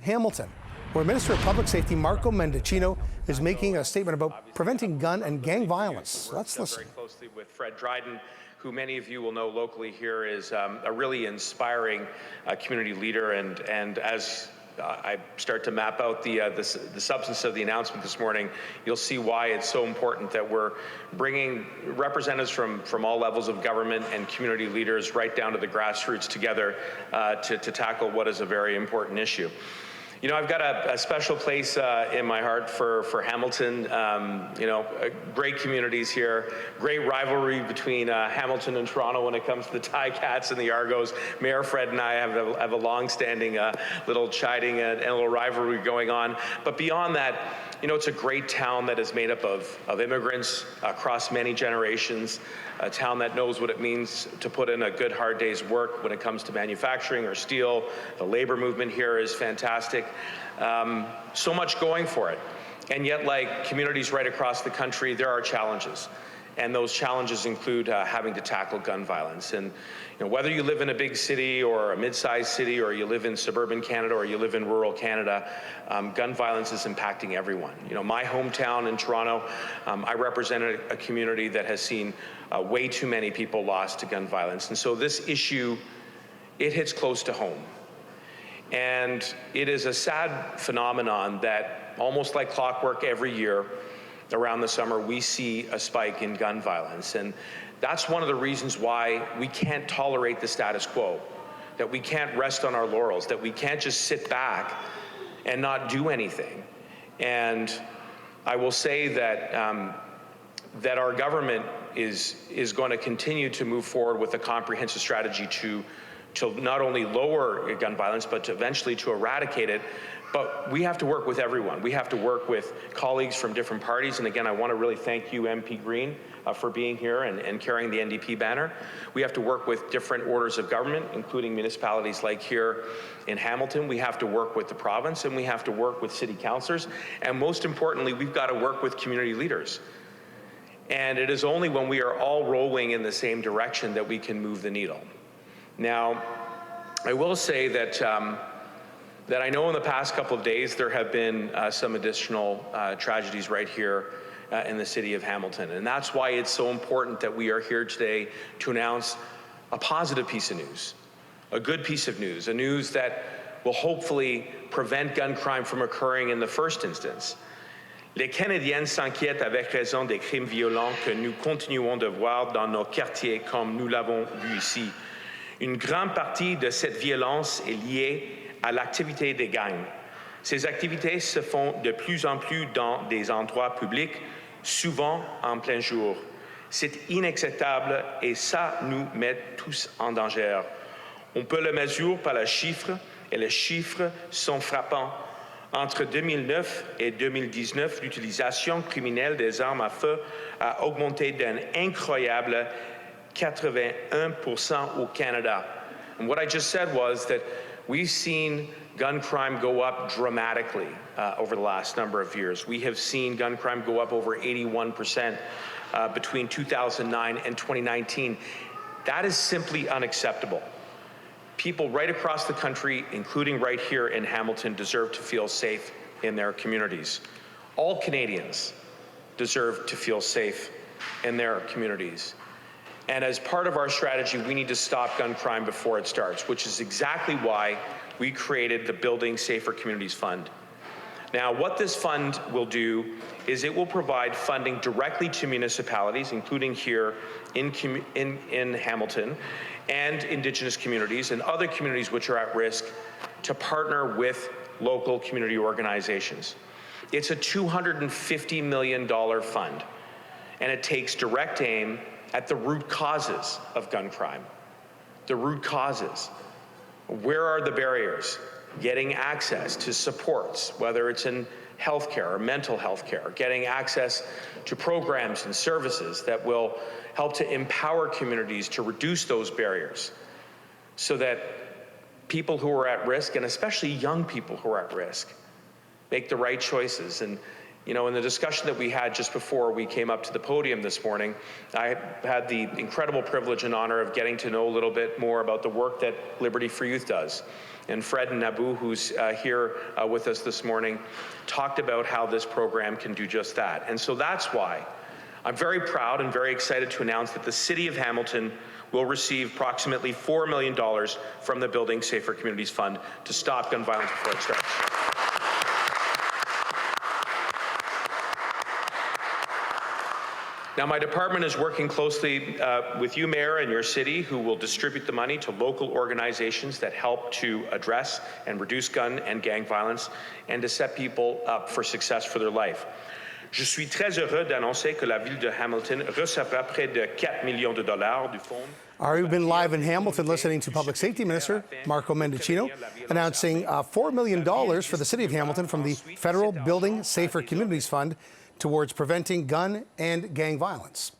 Hamilton, where Minister of Public Safety Marco Mendicino is making a statement about preventing gun and gang violence. Let's listen. Very closely with Fred Dryden, who many of you will know locally here is a really inspiring community leader. And as I start to map out the substance of the announcement this morning, you'll see why it's so important that we're bringing representatives from all levels of government and community leaders right down to the grassroots together to tackle what is a very important issue. You know, I've got a special place in my heart for Hamilton. You know, great communities here, great rivalry between Hamilton and Toronto when it comes to the Ticats and the Argos. Mayor Fred and I have a long-standing little chiding and a little rivalry going on. But beyond that, you know, it's a great town that is made up of immigrants across many generations, a town that knows what it means to put in a good, hard day's work when it comes to manufacturing or steel. The labor movement here is fantastic. So much going for it. And yet, like communities right across the country, there are challenges. And those challenges include having to tackle gun violence. And you know, whether you live in a big city or a mid-sized city, or you live in suburban Canada, or you live in rural Canada, gun violence is impacting everyone. You know, my hometown in Toronto, I represent a community that has seen way too many people lost to gun violence. And so this issue, it hits close to home. And it is a sad phenomenon that almost like clockwork every year, around the summer, we see a spike in gun violence. And that's one of the reasons why we can't tolerate the status quo, that we can't rest on our laurels, that we can't just sit back and not do anything. And I will say that that our government is going to continue to move forward with a comprehensive strategy to not only lower gun violence, but to eventually to eradicate it. But we have to work with everyone. We have to work with colleagues from different parties. And again, I want to really thank you, MP Green, for being here and carrying the NDP banner. We have to work with different orders of government, including municipalities like here in Hamilton. We have to work with the province, and we have to work with city councillors. And most importantly, we've got to work with community leaders. And it is only when we are all rolling in the same direction that we can move the needle. Now, I will say that that I know in the past couple of days there have been some additional tragedies right here in the city of Hamilton. And that's why it's so important that we are here today to announce a positive piece of news, a good piece of news, a news that will hopefully prevent gun crime from occurring in the first instance. Les Canadiennes s'inquiètent avec raison des crimes violents que nous continuons de voir dans nos quartiers comme nous l'avons vu ici. Une grande partie de cette violence est liée à l'activité des gangs. Ces activités se font de plus en plus dans des endroits publics, souvent en plein jour. C'est inacceptable et ça nous met tous en danger. On peut le mesurer par les chiffres, et les chiffres sont frappants. Entre 2009 et 2019, l'utilisation criminelle des armes à feu a augmenté d'un incroyable 81% au Canada. And what I just said was that we've seen gun crime go up dramatically over the last number of years. We have seen gun crime go up over 81% between 2009 and 2019. That is simply unacceptable. People right across the country, including right here in Hamilton, deserve to feel safe in their communities. All Canadians deserve to feel safe in their communities. And as part of our strategy, we need to stop gun crime before it starts, which is exactly why we created the Building Safer Communities Fund. Now, what this fund will do is it will provide funding directly to municipalities, including here in Hamilton, and Indigenous communities and other communities which are at risk, to partner with local community organizations. It's a $250 million fund, and it takes direct aim at the root causes of gun crime. The root causes. Where are the barriers? Getting access to supports, whether it's in healthcare or mental health care, getting access to programs and services that will help to empower communities to reduce those barriers so that people who are at risk, and especially young people who are at risk, make the right choices. And You know, in the discussion that we had just before we came up to the podium this morning, I had the incredible privilege and honor of getting to know a little bit more about the work that Liberty for Youth does. And Fred and Nabu, who's here with us this morning, talked about how this program can do just that. And so that's why I'm very proud and very excited to announce that the City of Hamilton will receive approximately $4 million from the Building Safer Communities Fund to stop gun violence before it starts. Now, my department is working closely with you, Mayor, and your city, who will distribute the money to local organizations that help to address and reduce gun and gang violence and to set people up for success for their life. Je suis très heureux d'annoncer que la ville de Hamilton recevra près de $4 millions du fonds. We've been live in Hamilton listening to Public Safety Minister Marco Mendicino announcing $4 million for the City of Hamilton from the Federal Building Safer Communities Fund towards preventing gun and gang violence.